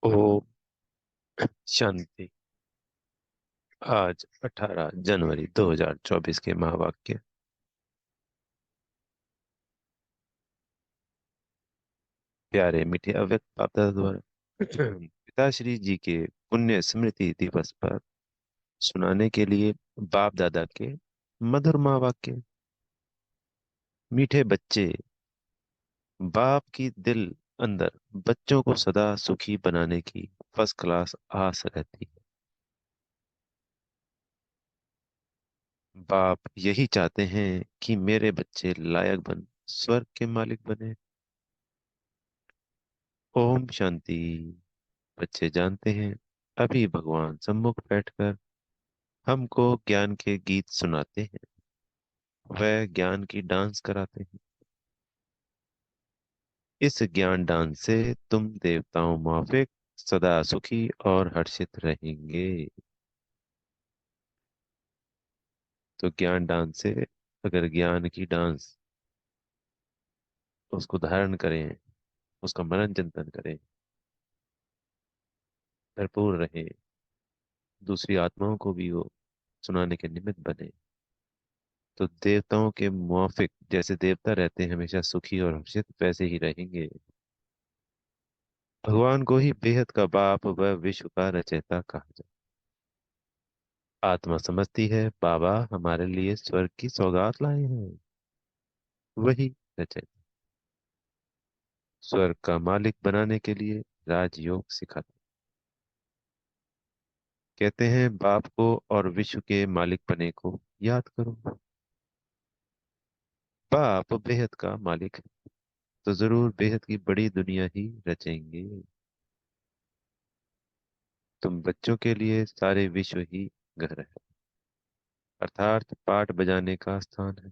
ओ शांति। आज 18 जनवरी 2024 के महावाक्य। प्यारे मीठे अव्यक्त बाप द्वारा पिताश्री जी के पुण्य स्मृति दिवस पर सुनाने के लिए बाप दादा के मधुर महावाक्य। मीठे बच्चे, बाप की दिल अंदर बच्चों को सदा सुखी बनाने की फर्स्ट क्लास आस रहती है। बाप यही चाहते हैं कि मेरे बच्चे लायक बन स्वर्ग के मालिक बने। ओम शांति। बच्चे जानते हैं, अभी भगवान सम्मुख बैठकर हमको ज्ञान के गीत सुनाते हैं। वह ज्ञान की डांस कराते हैं। इस ज्ञान डांस से तुम देवताओं माफिक सदा सुखी और हर्षित रहेंगे। तो ज्ञान डांस से, अगर ज्ञान की डांस उसको धारण करें, उसका मनन चिंतन करें, भरपूर रहे, दूसरी आत्माओं को भी वो सुनाने के निमित्त बने, तो देवताओं के मुआफिक जैसे देवता रहते हैं हमेशा सुखी और हर्षित, वैसे ही रहेंगे। भगवान को ही बेहद का बाप व विश्व का रचयिता कहा जाए। आत्मा समझती है बाबा हमारे लिए स्वर्ग की सौगात लाए हैं। वही रचयिता स्वर्ग का मालिक बनाने के लिए राजयोग सिखाते। कहते हैं बाप को और विश्व के मालिक बने को याद करो। बाप बेहद का मालिक है, तो जरूर बेहद की बड़ी दुनिया ही रचेंगे। तुम बच्चों के लिए सारे विश्व ही घर है, अर्थात पाठ बजाने का स्थान है।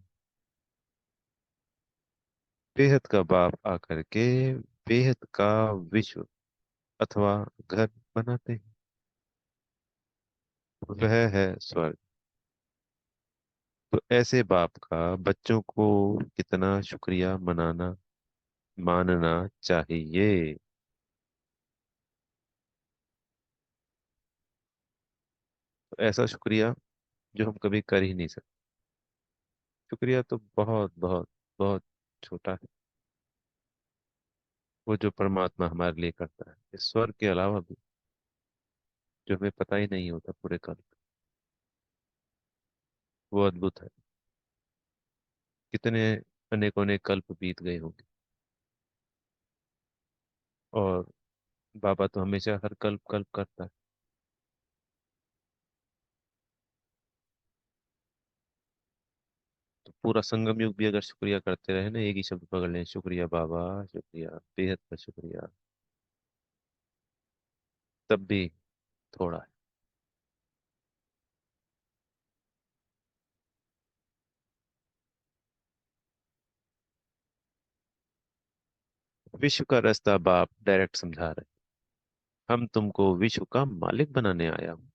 बेहद का बाप आकर के बेहद का विश्व अथवा घर बनाते हैं। वह है स्वर्ग। तो ऐसे बाप का बच्चों को कितना शुक्रिया मनाना, मानना चाहिए। तो ऐसा शुक्रिया जो हम कभी कर ही नहीं सकते। शुक्रिया तो बहुत बहुत बहुत छोटा है, वो जो परमात्मा हमारे लिए करता है इस स्वर्ग के अलावा भी, जो हमें पता ही नहीं होता पूरे काल का, वो अद्भुत है। कितने अनेकों अनेक कल्प बीत गए होंगे, और बाबा तो हमेशा हर कल्प कल्प करता है। तो पूरा संगम युग भी अगर शुक्रिया करते रहे ना, एक ही शब्द पकड़ लें, शुक्रिया बाबा, शुक्रिया, बेहद का शुक्रिया, तब भी थोड़ा है। विश्व का रास्ता बाप डायरेक्ट समझा रहे। हम तुमको विश्व का मालिक बनाने आया हूं,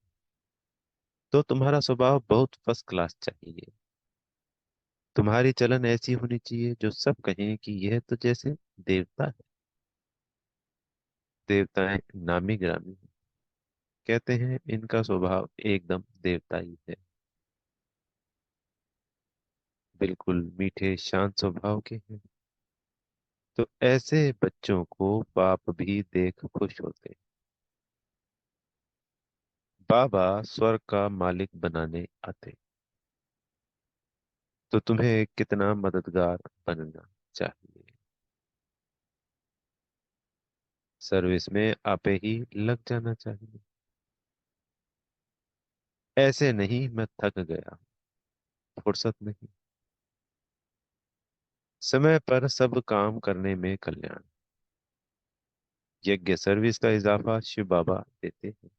तो तुम्हारा स्वभाव बहुत फर्स्ट क्लास चाहिए। तुम्हारी चलन ऐसी होनी चाहिए जो सब कहें कि यह तो जैसे देवता है। देवताएं नामी गिरामी हैं। कहते हैं इनका स्वभाव एकदम देवताई है। बिल्कुल मीठे शांत स्वभाव के हैं। तो ऐसे बच्चों को बाप भी देख खुश होते। बाबा स्वर्ग का मालिक बनाने आते, तो तुम्हें कितना मददगार बनना चाहिए। सर्विस में आपे ही लग जाना चाहिए। ऐसे नहीं मैं थक गया, फुर्सत नहीं। समय पर सब काम करने में कल्याण। यज्ञ सर्विस का इजाफा शिव बाबा देते हैं।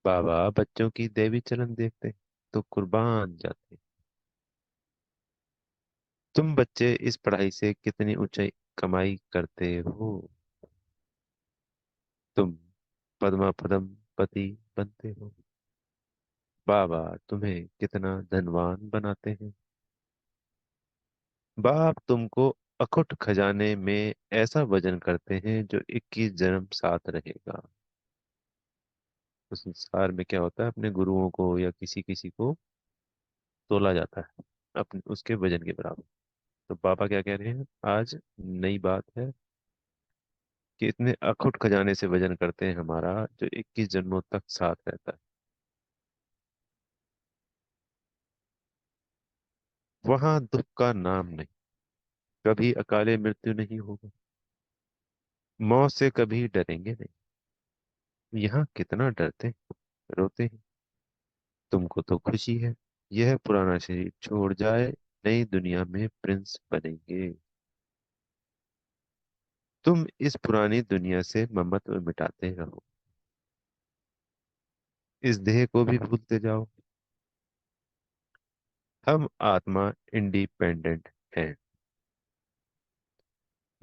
बाबा बच्चों की देवी चलन देखते हैं तो कुर्बान जाते हैं। तुम बच्चे इस पढ़ाई से कितनी ऊंचाई कमाई करते हो। तुम पद्मा पदम पति बनते हो। बाबा तुम्हें कितना धनवान बनाते हैं। बाप तुमको अखुट खजाने में ऐसा वजन करते हैं जो 21 जन्म साथ रहेगा। उस संसार में क्या होता है, अपने गुरुओं को या किसी किसी को तोला जाता है अपने उसके वजन के बराबर। तो बाबा क्या कह रहे हैं आज, नई बात है कि इतने अखुट खजाने से वजन करते हैं हमारा जो 21 जन्मों तक साथ रहता है। वहां दुख का नाम नहीं, कभी अकाले मृत्यु नहीं होगा, मौत से कभी डरेंगे नहीं। यहाँ कितना डरते हैं, रोते हैं। तुमको तो खुशी है, यह पुराना शरीर छोड़ जाए, नई दुनिया में प्रिंस बनेंगे। तुम इस पुरानी दुनिया से ममत्व मिटाते रहो, इस देह को भी भूलते जाओ। हम आत्मा इंडिपेंडेंट हैं,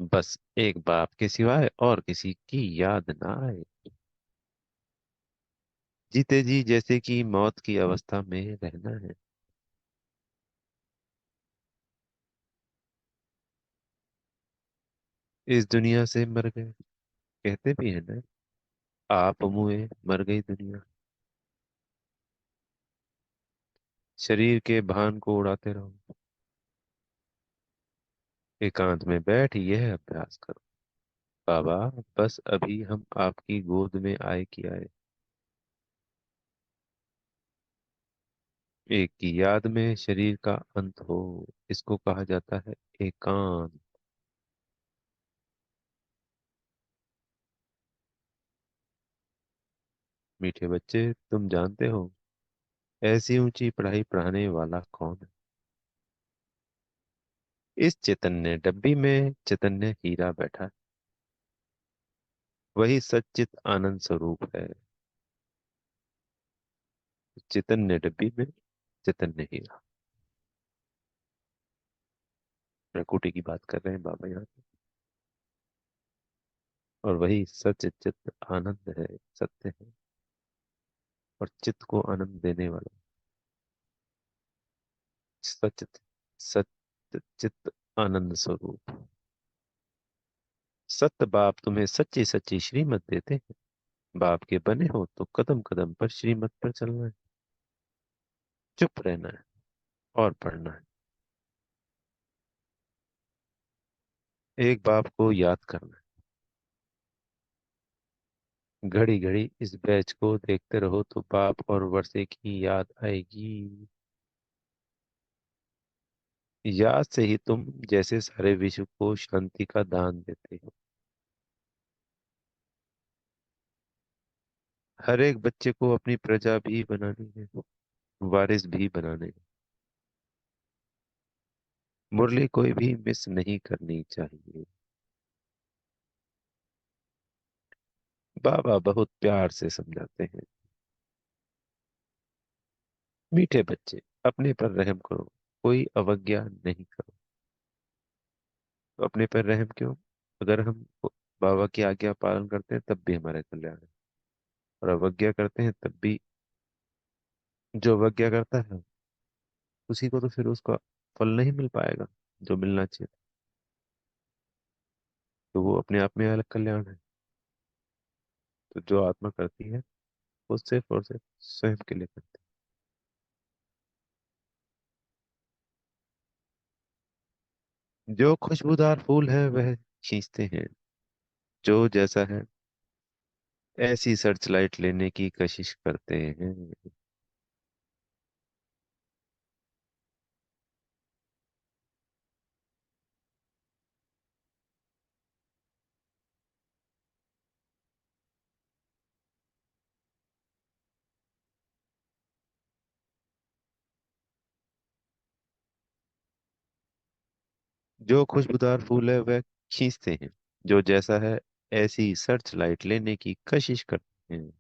बस एक बाप के सिवाय और किसी की याद ना आए। जीते जी जैसे कि मौत की अवस्था में रहना है। इस दुनिया से मर गए, कहते भी है ना, आप मुए मर गई दुनिया। शरीर के भान को उड़ाते रहो, एकांत में बैठ यह अभ्यास करो। बाबा, बस अभी हम आपकी गोद में आए कि आए, एक की याद में शरीर का अंत हो, इसको कहा जाता है एकांत। मीठे बच्चे, तुम जानते हो ऐसी ऊंची पढ़ाई पढ़ाने वाला कौन है? इस चैतन्य डब्बी में चैतन्य हीरा बैठा है, वही सच्चित आनंद स्वरूप है। चैतन्य डब्बी में चैतन्य हीरा, प्रकृति की बात कर रहे हैं बाबा यहाँ पे। और वही सच चित आनंद है, सत्य है, और चित्त को आनंद देने वाला सच, सत्य चित्त आनंद स्वरूप। सत्य बाप तुम्हें सच्ची सच्ची श्रीमत देते हैं। बाप के बने हो तो कदम कदम पर श्रीमत पर चलना है, चुप रहना है और पढ़ना है। एक बाप को याद करना है, घड़ी घड़ी इस बैच को देखते रहो तो बाप और वर्षे की याद आएगी। याद से ही तुम जैसे सारे विश्व को शांति का दान देते हो। हर एक बच्चे को अपनी प्रजा भी बनानी है, वारिस भी बनाने हैं। मुरली कोई भी मिस नहीं करनी चाहिए। बाबा बहुत प्यार से समझाते हैं, मीठे बच्चे अपने पर रहम करो, कोई अवज्ञा नहीं करो। तो अपने पर रहम क्यों? अगर हम बाबा की आज्ञा पालन करते हैं तब भी हमारा कल्याण है, और अवज्ञा करते हैं तब भी। जो अवज्ञा करता है उसी को तो फिर उसका फल नहीं मिल पाएगा जो मिलना चाहिए। तो वो अपने आप में अलग कल्याण है। तो जो आत्मा करती है वो सिर्फ और सिर्फ स्वयं के लिए करती है। जो खुशबूदार फूल है वह खींचते हैं, जो जैसा है ऐसी सर्च लाइट लेने की कोशिश करते हैं। जो खुशबूदार फूल है वह खींचते हैं, जो जैसा है ऐसी सर्च लाइट लेने की कोशिश करते हैं।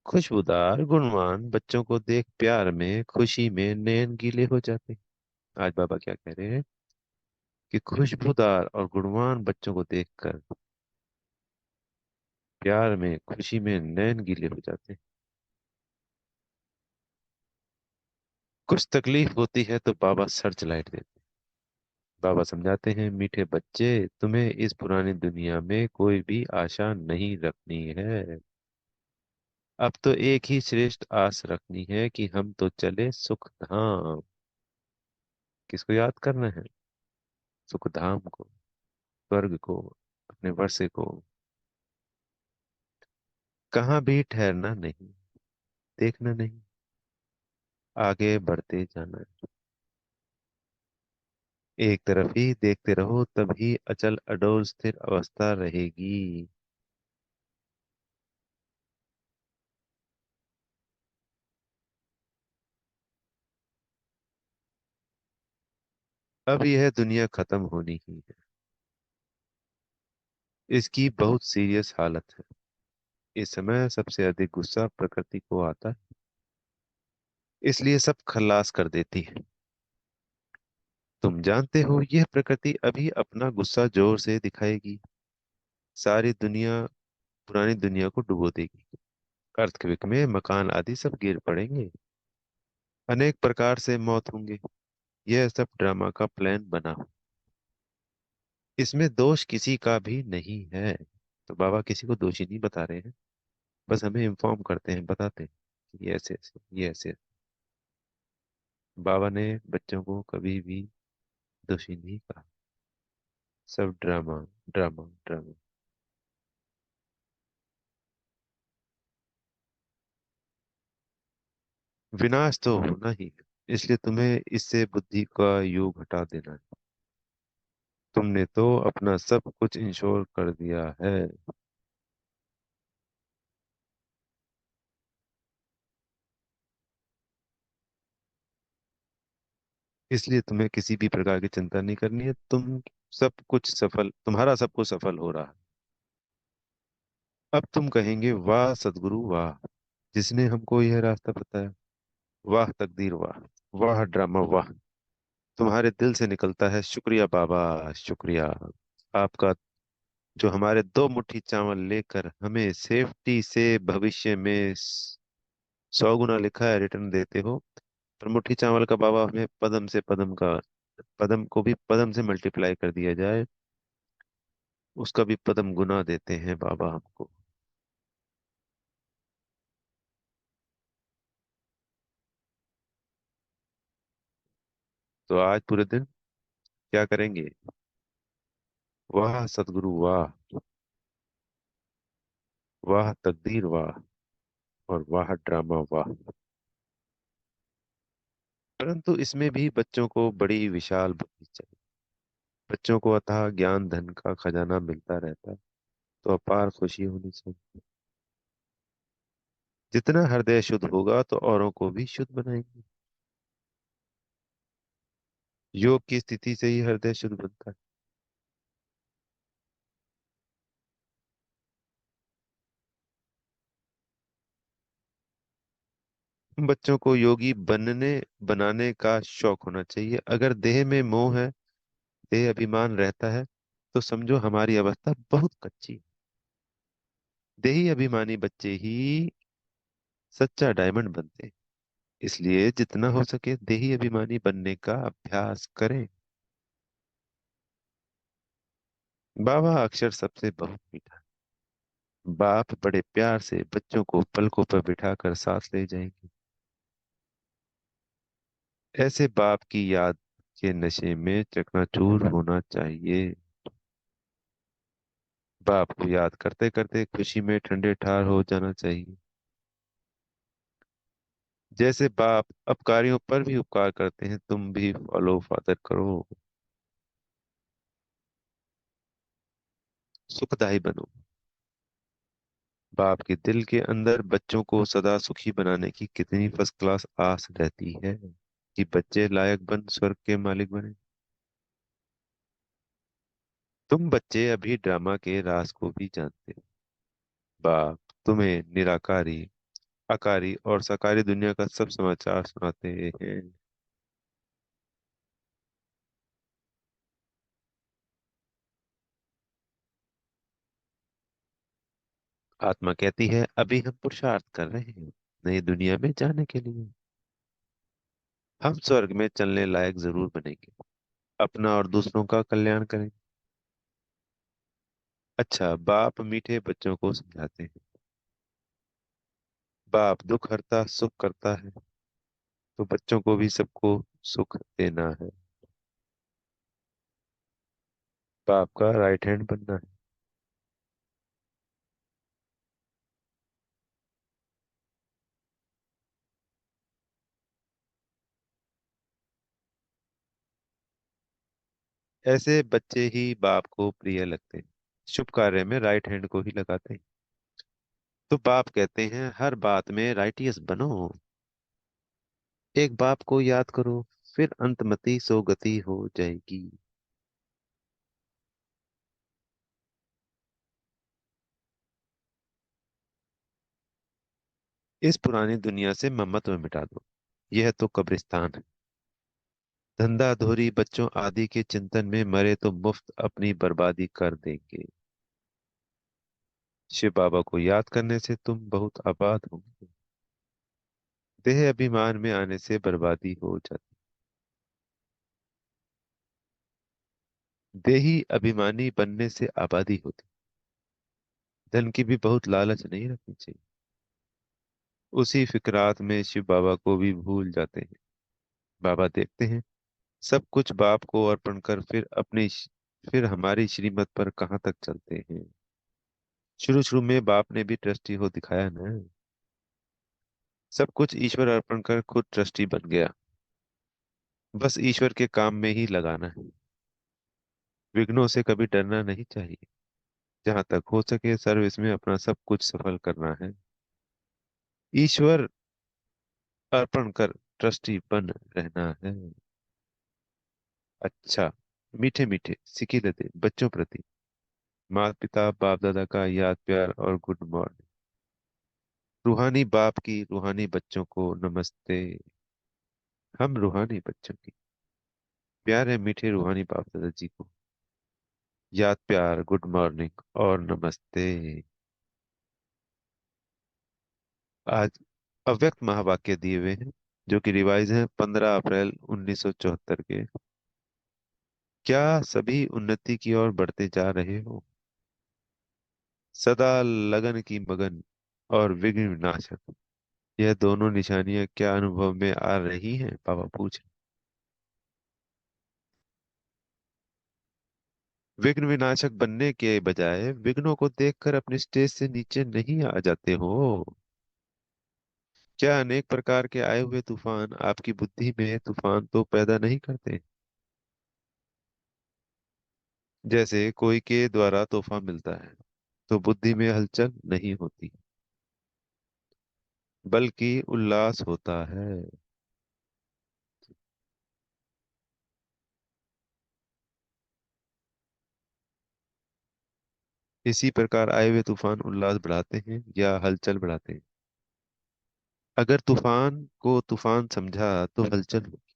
खुशबूदार गुणवान बच्चों को देख प्यार में खुशी में नैन गीले हो जाते हैं। आज बाबा क्या कह रहे हैं कि खुशबूदार और गुणवान बच्चों को देखकर प्यार में खुशी में नैन गीले हो जाते हैं। कुछ तकलीफ होती है तो बाबा सर्च लाइट देते हैं, बाबा समझाते हैं, मीठे बच्चे, तुम्हें इस पुरानी दुनिया में कोई भी आशा नहीं रखनी है। अब तो एक ही श्रेष्ठ आस रखनी है कि हम तो चले सुख धाम। किसको याद करना है? सुख धाम को, स्वर्ग को, अपने वर्षे को। कहाँ भी ठहरना नहीं, देखना नहीं, आगे बढ़ते जाना है। एक तरफ ही देखते रहो, तभी अचल अडोल स्थिर अवस्था रहेगी। अब यह दुनिया खत्म होनी ही है। इसकी बहुत सीरियस हालत है। इस समय सबसे अधिक गुस्सा प्रकृति को आता है, इसलिए सब खल्लास कर देती है। तुम जानते हो, यह प्रकृति अभी अपना गुस्सा जोर से दिखाएगी। सारी दुनिया, पुरानी दुनिया को डुबो देगी। अर्थक्वेक में मकान आदि सब गिर पड़ेंगे। अनेक प्रकार से मौत होंगे। यह सब ड्रामा का प्लान बना हो। इसमें दोष किसी का भी नहीं है। तो बाबा किसी को दोषी नहीं बता रहे हैं, बस हमें इन्फॉर्म करते हैं, बताते हैं कि ये ऐसे ऐसे, ये ऐसे। बाबा ने बच्चों को कभी भी दोषी नहीं कहा। सब ड्रामा, ड्रामा, ड्रामा। विनाश तो होना ही है, इसलिए तुम्हें इससे बुद्धि का योग हटा देना है। तुमने तो अपना सब कुछ इंश्योर कर दिया है। इसलिए तुम्हें किसी भी प्रकार की चिंता नहीं करनी है। तुम्हारा सब कुछ सफल हो रहा है। अब तुम कहेंगे, वाह सदगुरु वाह, जिसने हमको यह रास्ता बताया। वाह तकदीर वाह, वाह ड्रामा वाह। तुम्हारे दिल से निकलता है, शुक्रिया बाबा, शुक्रिया आपका, जो हमारे दो मुट्ठी चावल लेकर हमें सेफ्टी से भविष्य में 100 गुना लिखा है रिटर्न देते हो। पर मुट्ठी चावल का बाबा हमें पदम से पदम का, पदम को भी पदम से मल्टीप्लाई कर दिया जाए, उसका भी पदम गुना देते हैं बाबा हमको। तो आज पूरे दिन क्या करेंगे? वाह सतगुरु वाह, वाह तकदीर वाह, और वाह ड्रामा वाह। परंतु इसमें भी बच्चों को बड़ी विशाल बुद्धि चाहिए। बच्चों को अथाह ज्ञान धन का खजाना मिलता रहता है, तो अपार खुशी होनी चाहिए। जितना हृदय शुद्ध होगा तो औरों को भी शुद्ध बनाएंगे। योग की स्थिति से ही हृदय शुद्ध बनता है। बच्चों को योगी बनाने का शौक होना चाहिए। अगर देह में मोह है, देह अभिमान रहता है, तो समझो हमारी अवस्था बहुत कच्ची है। देही अभिमानी बच्चे ही सच्चा डायमंड बनते हैं। इसलिए जितना हो सके देही अभिमानी बनने का अभ्यास करें। बाबा अक्षर सबसे बहुत मीठा है। बाप बड़े प्यार से बच्चों को पलकों पर बिठाकर साथ ले जाएंगे। ऐसे बाप की याद के नशे में चकनाचूर होना चाहिए। बाप को याद करते करते खुशी में ठंडे ठार हो जाना चाहिए। जैसे बाप अपकारियों पर भी उपकार करते हैं, तुम भी फॉलो फादर करो। सुखदाई बनो। बाप के दिल के अंदर बच्चों को सदा सुखी बनाने की कितनी फर्स्ट क्लास आस रहती है कि बच्चे लायक बन स्वर्ग के मालिक बने। तुम बच्चे अभी ड्रामा के राज को भी जानते हो। बाप तुम्हें निराकारी, अकारी और साकारी दुनिया का सब समाचार सुनाते हैं। आत्मा कहती है, अभी हम पुरुषार्थ कर रहे हैं नई दुनिया में जाने के लिए। हम स्वर्ग में चलने लायक जरूर बनेंगे। अपना और दूसरों का कल्याण करें। अच्छा, बाप मीठे बच्चों को समझाते हैं। बाप दुख हरता सुख करता है, तो बच्चों को भी सबको सुख देना है। बाप का राइट हैंड बनना है। ऐसे बच्चे ही बाप को प्रिय लगते हैं, शुभ कार्य में राइट हैंड को ही लगाते हैं। तो बाप कहते हैं हर बात में राइटियस बनो। एक बाप को याद करो, फिर अंतमति सो गति हो जाएगी। इस पुरानी दुनिया से ममत्व मिटा दो, यह तो कब्रिस्तान है। धंधा धोरी बच्चों आदि के चिंतन में मरे तो मुफ्त अपनी बर्बादी कर देंगे। शिव बाबा को याद करने से तुम बहुत आबाद होंगे। देह अभिमान में आने से बर्बादी हो जाती। देही अभिमानी बनने से आबादी होती। धन की भी बहुत लालच नहीं रखनी चाहिए। उसी फिक्रात में शिव बाबा को भी भूल जाते हैं। बाबा देखते हैं सब कुछ बाप को अर्पण कर फिर हमारी श्रीमत पर कहाँ तक चलते हैं। शुरू शुरू में बाप ने भी ट्रस्टी हो दिखाया ना। सब कुछ ईश्वर अर्पण कर खुद ट्रस्टी बन गया। बस ईश्वर के काम में ही लगाना है। विघ्नों से कभी डरना नहीं चाहिए। जहां तक हो सके सर्विस में अपना सब कुछ सफल करना है। ईश्वर अर्पण कर ट्रस्टी बन रहना है। अच्छा, मीठे मीठे सिके लदे बच्चों प्रति माता पिता बाप दादा का याद प्यार और गुड मॉर्निंग। रूहानी बाप की रूहानी बच्चों को नमस्ते। हम रूहानी बच्चों की प्यारे मीठे रूहानी बाप दादा जी को याद प्यार गुड मॉर्निंग और नमस्ते। आज अव्यक्त महावाक्य दिए हुए हैं, जो कि रिवाइज हैं 15 अप्रैल 1974 के। क्या सभी उन्नति की ओर बढ़ते जा रहे हो? सदा लगन की मगन और विघ्न विनाशक, यह दोनों निशानियां क्या अनुभव में आ रही हैं? पापा पूछ रहे। विघ्न विनाशक बनने के बजाय विघ्नों को देखकर अपने स्टेज से नीचे नहीं आ जाते हो? क्या अनेक प्रकार के आए हुए तूफान आपकी बुद्धि में तूफान तो पैदा नहीं करते? जैसे कोई के द्वारा तोहफा मिलता है तो बुद्धि में हलचल नहीं होती, बल्कि उल्लास होता है। इसी प्रकार आए हुए तूफान उल्लास बढ़ाते हैं या हलचल बढ़ाते हैं? अगर तूफान को तूफान समझा तो हलचल होगी,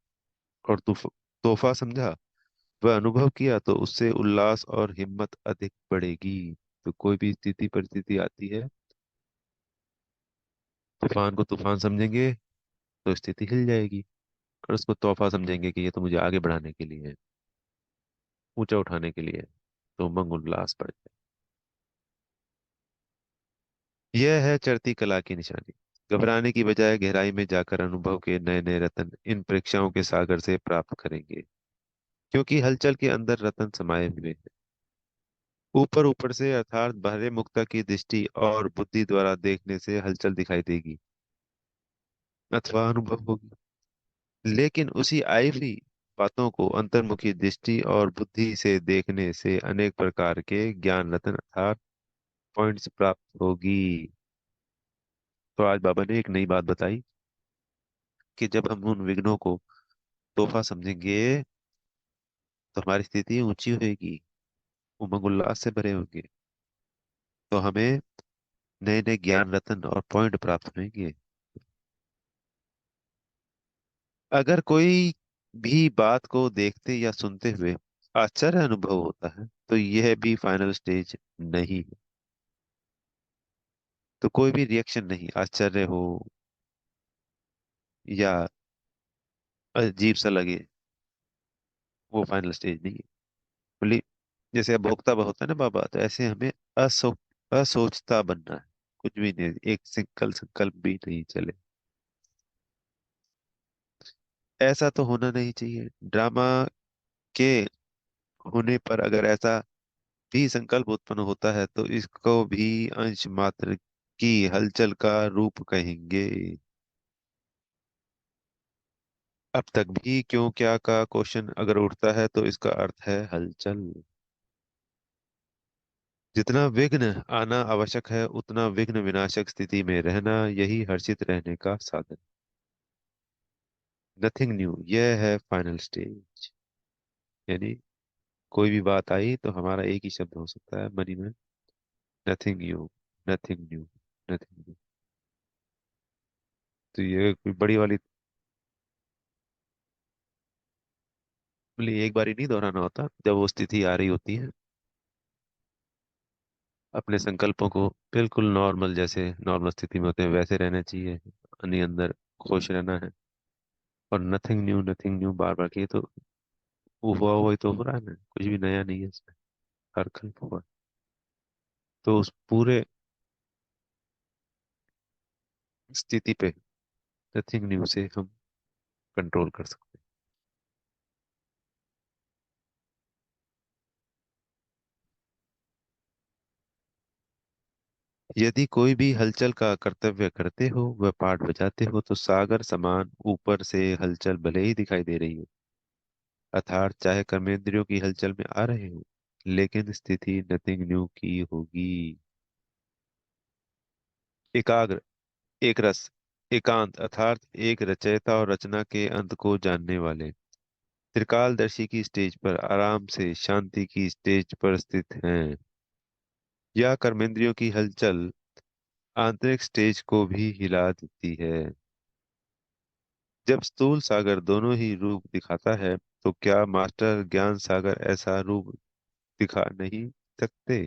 और तोहफा समझा वह अनुभव किया तो उससे उल्लास और हिम्मत अधिक बढ़ेगी। तो कोई भी स्थिति परिस्थिति आती है, तूफान को तूफान समझेंगे तो स्थिति हिल जाएगी, और उसको तोहफा समझेंगे कि ये तो मुझे आगे बढ़ाने के लिए है, ऊंचा उठाने के लिए है, तो उमंग उल्लास बढ़ जाए। यह है चढ़ती कला की निशानी। घबराने की बजाय गहराई में जाकर अनुभव के नए नए रत्न इन परीक्षाओं के सागर से प्राप्त करेंगे, क्योंकि हलचल के अंदर रत्न समाये हुए हैं। ऊपर ऊपर से अर्थात बाहरी मुक्ता की दृष्टि और बुद्धि द्वारा देखने से हलचल दिखाई देगी अथवा अनुभव होगी। लेकिन उसी आई हुई बातों को अंतर्मुखी दृष्टि और बुद्धि से देखने से अनेक प्रकार के ज्ञान रत्न अर्थात पॉइंट्स प्राप्त होगी। तो आज बाबा ने एक नई बात बताई कि जब हम उन विघ्नों को तोहफा समझेंगे तो हमारी स्थिति ऊंची होगी, उमंग उल्लास से भरे होंगे, तो हमें नए नए ज्ञान रत्न और पॉइंट प्राप्त होंगे। अगर कोई भी बात को देखते या सुनते हुए आश्चर्य अनुभव होता है तो यह भी फाइनल स्टेज नहीं है। तो कोई भी रिएक्शन नहीं, आश्चर्य हो या अजीब सा लगे, वो फाइनल स्टेज नहीं है। बोली, जैसे अब भोक्ता होता है ना बाबा, तो ऐसे हमें असोचता बनना है। कुछ भी नहीं, एक सिंगल संकल्प भी नहीं चले। ऐसा तो होना नहीं चाहिए। ड्रामा के होने पर अगर ऐसा भी संकल्प उत्पन्न होता है तो इसको भी अंश मात्र की हलचल का रूप कहेंगे। अब तक भी क्यों क्या का क्वेश्चन अगर उठता है तो इसका अर्थ है हलचल। जितना विघ्न आना आवश्यक है उतना विघ्न विनाशक स्थिति में रहना, यही हर्षित रहने का साधन। नथिंग न्यू, यह है फाइनल स्टेज। यानी कोई भी बात आई तो हमारा एक ही शब्द हो सकता है मनी में, nothing new, nothing new, nothing new. तो ये कोई बड़ी वाली, बोले एक बार ही नहीं दोहराना होता। जब वो स्थिति आ रही होती है, अपने संकल्पों को बिल्कुल नॉर्मल, जैसे नॉर्मल स्थिति में होते हैं वैसे रहना चाहिए। अपने अंदर खुश रहना है। और नथिंग न्यू बार बार किए तो वो हुआ वही तो हो रहा है ना, कुछ भी नया नहीं है इसमें। हर कल हुआ। तो उस पूरे स्थिति पे नथिंग न्यू से हम कंट्रोल कर सकते हैं। यदि कोई भी हलचल का कर्तव्य करते हो, वह पाठ बजाते हो, तो सागर समान ऊपर से हलचल भले ही दिखाई दे रही हो, अर्थात चाहे कर्मेंद्रियों की हलचल में आ रहे हो, लेकिन स्थिति नथिंग न्यू की होगी। एकाग्र, एक रस, एकांत अर्थात एक रचयिता और रचना के अंत को जानने वाले, त्रिकालदर्शी की स्टेज पर आराम से शांति की स्टेज पर स्थित हैं। या कर्मेंद्रियों की हलचल आंतरिक स्टेज को भी हिला देती है। जब स्थूल सागर दोनों ही रूप दिखाता है, तो क्या मास्टर ज्ञान सागर ऐसा रूप दिखा नहीं सकते?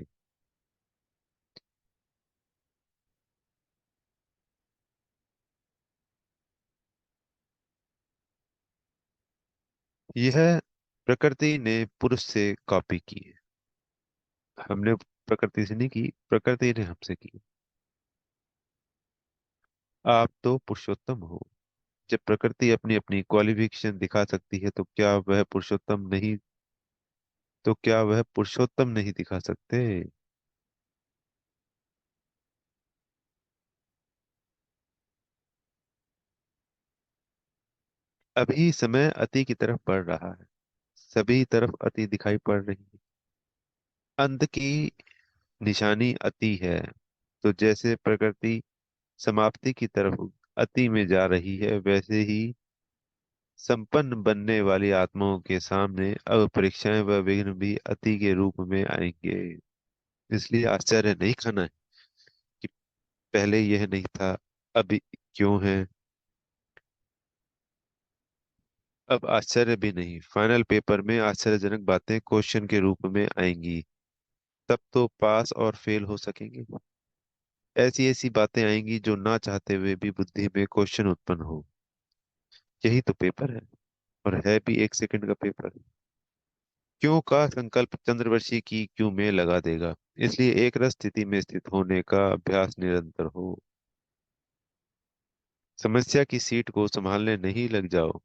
यह प्रकृति ने पुरुष से कॉपी की है। हमने प्रकृति से नहीं की, प्रकृति ने हमसे की। आप तो पुरुषोत्तम हो। जब प्रकृति अपनी अपनी क्वालिफिकेशन दिखा सकती है, तो क्या वह पुरुषोत्तम नहीं दिखा सकते? अभी समय अति की तरफ बढ़ रहा है। सभी तरफ अति दिखाई पड़ रही है। अंत की निशानी अति है। तो जैसे प्रकृति समाप्ति की तरफ अति में जा रही है, वैसे ही संपन्न बनने वाली आत्माओं के सामने अब परीक्षाएं व विघ्न भी अति के रूप में आएंगे। इसलिए आश्चर्य नहीं खाना है कि पहले यह नहीं था, अभी क्यों है। अब आश्चर्य भी नहीं, फाइनल पेपर में आश्चर्यजनक बातें क्वेश्चन के रूप में आएंगी। तब तो पास और फेल हो सकेंगे। ऐसी ऐसी बातें आएंगी जो ना चाहते हुए भी बुद्धि में क्वेश्चन उत्पन्न हो। यही तो पेपर है। और है भी एक सेकंड का पेपर। क्यों का संकल्प चंद्रवर्षी की क्यों में लगा देगा। इसलिए एक रस स्थिति में स्थित होने का अभ्यास निरंतर हो। समस्या की सीट को संभालने नहीं लग जाओ,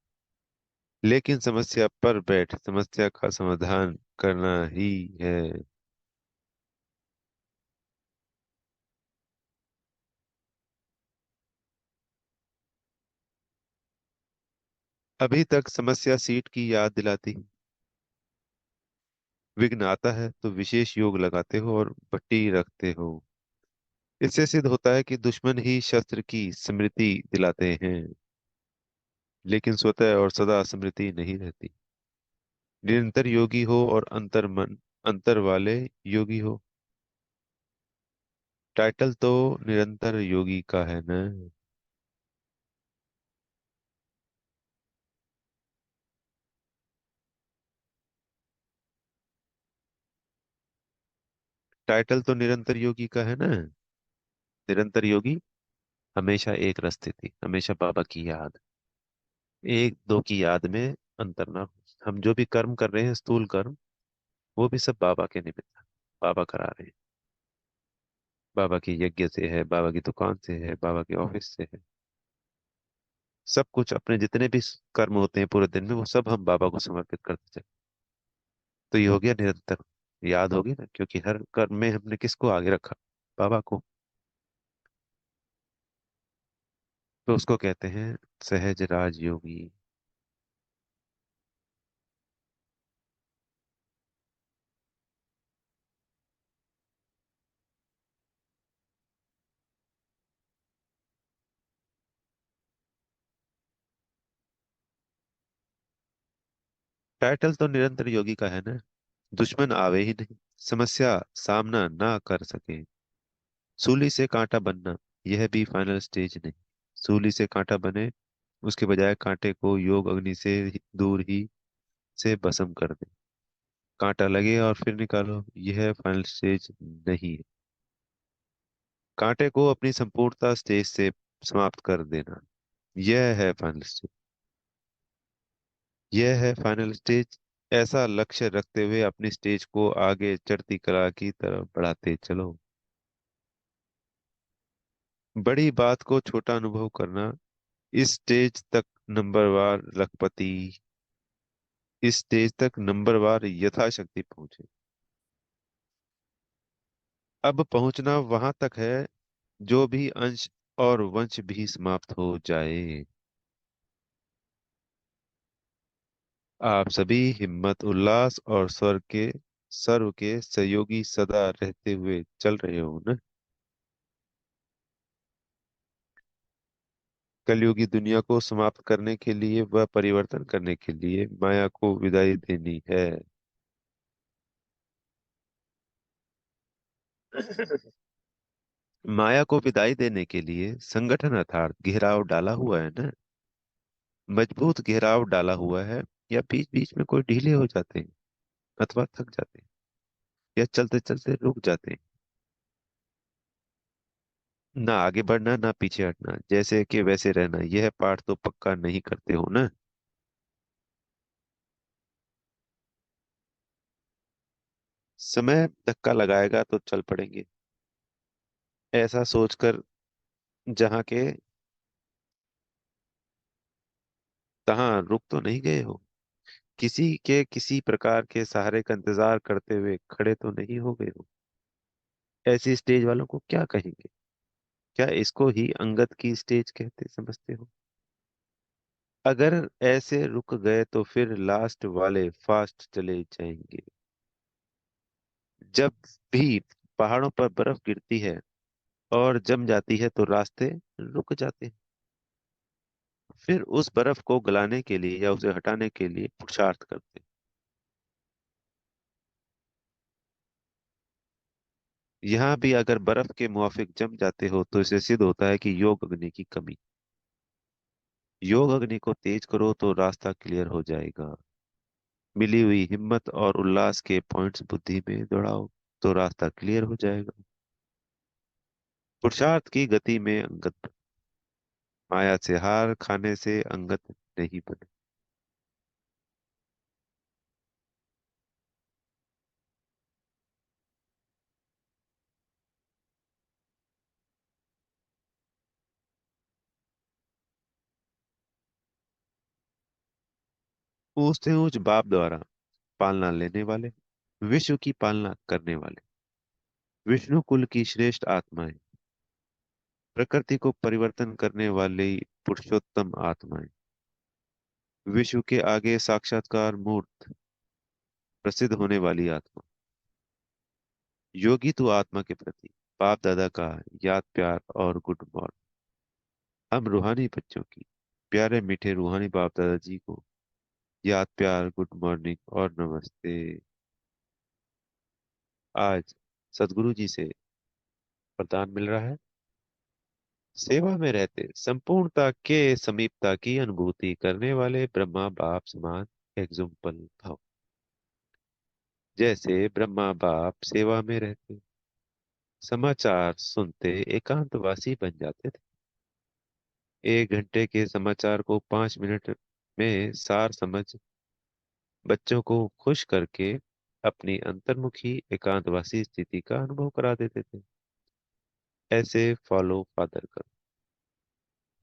लेकिन समस्या पर बैठ समस्या का समाधान करना ही है। अभी तक समस्या सीट की याद दिलाती है। विघ्न आता है तो विशेष योग लगाते हो और पट्टी रखते हो। इससे सिद्ध होता है कि दुश्मन ही शस्त्र की स्मृति दिलाते हैं, लेकिन स्वतः और सदा स्मृति नहीं रहती। निरंतर योगी हो और अंतर वाले योगी हो। टाइटल तो निरंतर योगी का है ना। टाइटल तो निरंतर योगी का है ना। निरंतर योगी, हमेशा एक रस्ते थी, हमेशा बाबा की याद। एक दो की याद में अंतर ना हो। हम जो भी कर्म कर रहे हैं, स्थूल कर्म, वो भी सब बाबा के निमित्त बाबा करा रहे हैं। बाबा की यज्ञ से है, बाबा की दुकान से है, बाबा के ऑफिस से है। सब कुछ अपने जितने भी कर्म होते हैं पूरे दिन में, वो सब हम बाबा को समर्पित करते चले। तो ये हो गया निरंतर। याद होगी ना, क्योंकि हर कर्म में हमने किसको आगे रखा? बाबा को। तो उसको कहते हैं सहज राज योगी। टाइटल तो निरंतर योगी का है ना। दुश्मन आवे ही नहीं, समस्या सामना ना कर सके, सूली से कांटा बनना, यह भी फाइनल स्टेज नहीं। सूली से कांटा बने, उसके बजाय कांटे को योग अग्नि से दूर ही से भस्म कर दे। कांटा लगे और फिर निकालो, यह फाइनल स्टेज नहीं है। कांटे को अपनी संपूर्णता स्टेज से समाप्त कर देना, यह है फाइनल स्टेज। यह है फाइनल स्टेज। ऐसा लक्ष्य रखते हुए अपनी स्टेज को आगे चढ़ती कला की तरफ बढ़ाते चलो। बड़ी बात को छोटा अनुभव करना, इस स्टेज तक नंबरवार लखपति, इस स्टेज तक नंबरवार यथाशक्ति पहुंचे। अब पहुंचना वहां तक है, जो भी अंश और वंश भी समाप्त हो जाए। आप सभी हिम्मत, उल्लास और स्वर्ग के सर्व के सहयोगी सदा रहते हुए चल रहे हो ना। कलयुगी दुनिया को समाप्त करने के लिए व परिवर्तन करने के लिए माया को विदाई देनी है। माया को विदाई देने के लिए संगठन अर्थात घेराव डाला हुआ है ना। मजबूत घेराव डाला हुआ है, या बीच बीच में कोई ढीले हो जाते हैं अथवा थक जाते हैं, या चलते चलते रुक जाते हैं। ना आगे बढ़ना ना पीछे हटना, जैसे कि वैसे रहना, यह पाठ तो पक्का नहीं करते हो ना। समय धक्का लगाएगा तो चल पड़ेंगे, ऐसा सोचकर जहाँ के तहाँ रुक तो नहीं गए हो। किसी के किसी प्रकार के सहारे का इंतजार करते हुए खड़े तो नहीं हो गए हो। ऐसी स्टेज वालों को क्या कहेंगे? क्या इसको ही अंगत की स्टेज कहते समझते हो? अगर ऐसे रुक गए तो फिर लास्ट वाले फास्ट चले जाएंगे। जब भी पहाड़ों पर बर्फ गिरती है और जम जाती है तो रास्ते रुक जाते हैं। फिर उस बर्फ को गलाने के लिए या उसे हटाने के लिए पुरुषार्थ करते हैं। यहाँ भी अगर बर्फ के मुवाफिक जम जाते हो तो इसे सिद्ध होता है कि योग अग्नि की कमी। योग अग्नि को तेज करो तो रास्ता क्लियर हो जाएगा। मिली हुई हिम्मत और उल्लास के पॉइंट्स बुद्धि में दौड़ाओ तो रास्ता क्लियर हो जाएगा। पुरुषार्थ की गति में अंगत बनो। माया से हार खाने से अंगत नहीं बने। ऊंच से ऊंच बाप द्वारा पालना लेने वाले, विश्व की पालना करने वाले, विष्णु कुल की श्रेष्ठ आत्माएं, प्रकृति को परिवर्तन करने वाली पुरुषोत्तम आत्माएं, विश्व के आगे साक्षात्कार मूर्त प्रसिद्ध होने वाली आत्मा। योगी तो आत्मा के प्रति बाप दादा का याद प्यार और गुड मॉर्निंग। हम रूहानी बच्चों की प्यारे मीठे रूहानी बाप दादा जी को याद प्यार गुड मॉर्निंग और नमस्ते। आज सदगुरु जी से वरदान मिल रहा है। सेवा में रहते संपूर्णता के समीपता की अनुभूति करने वाले ब्रह्मा बाप समान एग्जाम्पल भाव। जैसे ब्रह्मा बाप सेवा में रहते समाचार सुनते एकांतवासी बन जाते थे। 1 घंटे के समाचार को 5 मिनट में सार समझ बच्चों को खुश करके अपनी अंतर्मुखी एकांतवासी स्थिति का अनुभव करा देते थे। ऐसे फॉलो फादर करो।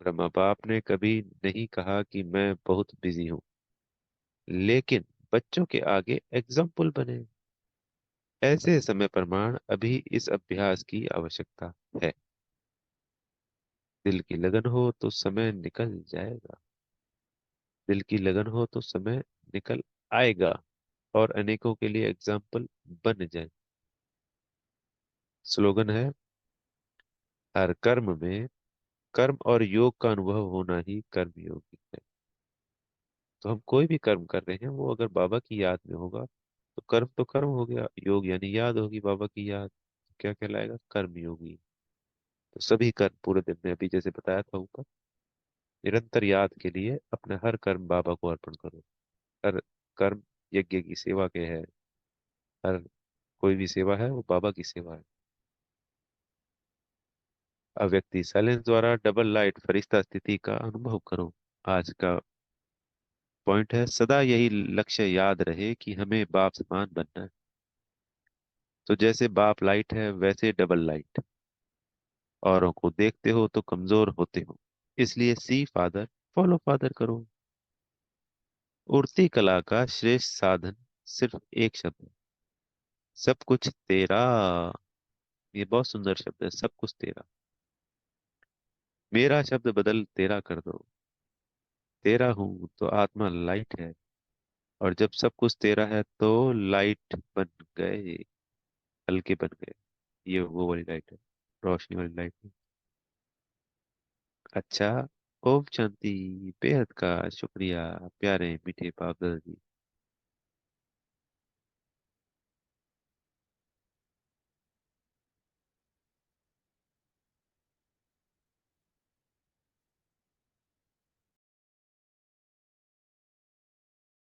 ब्रह्मा बाप ने कभी नहीं कहा कि मैं बहुत बिजी हूँ, लेकिन बच्चों के आगे एग्जाम्पल बने। ऐसे समय प्रमाण अभी इस अभ्यास की आवश्यकता है। दिल की लगन हो तो समय निकल जाएगा। दिल की लगन हो तो समय निकल आएगा और अनेकों के लिए एग्जाम्पल बन जाए। स्लोगन है, हर कर्म में कर्म और योग का अनुभव होना ही कर्म योगी है। तो हम कोई भी कर्म कर रहे हैं वो अगर बाबा की याद में होगा तो कर्म हो गया, योग यानी याद होगी बाबा की याद, तो क्या कहलाएगा, कर्म योगी। तो सभी कर्म पूरे दिन में, अभी जैसे बताया था ऊपर, निरंतर याद के लिए अपने हर कर्म बाबा को अर्पण करो। हर कर्म यज्ञ की सेवा के है। हर कोई भी सेवा है वो बाबा की सेवा है। अव्यक्ति साइलेंस द्वारा डबल लाइट फरिश्ता स्थिति का अनुभव करो। आज का पॉइंट है, सदा यही लक्ष्य याद रहे कि हमें बाप समान बनना है। तो जैसे बाप लाइट है वैसे डबल लाइट। औरों को देखते हो तो कमजोर होते हो, इसलिए सी फादर फॉलो फादर करो। उड़ती कला का श्रेष्ठ साधन सिर्फ एक शब्द है, सब कुछ तेरा। ये बहुत सुंदर शब्द है, सब कुछ तेरा। मेरा शब्द बदल तेरा कर दो। तेरा हूं तो आत्मा लाइट है, और जब सब कुछ तेरा है तो लाइट बन गए, हल्के बन गए। ये वो वाली लाइट है, रोशनी वाली लाइट है। अच्छा, ओम शांति। बेहद का शुक्रिया प्यारे मीठे बाप दादा जी।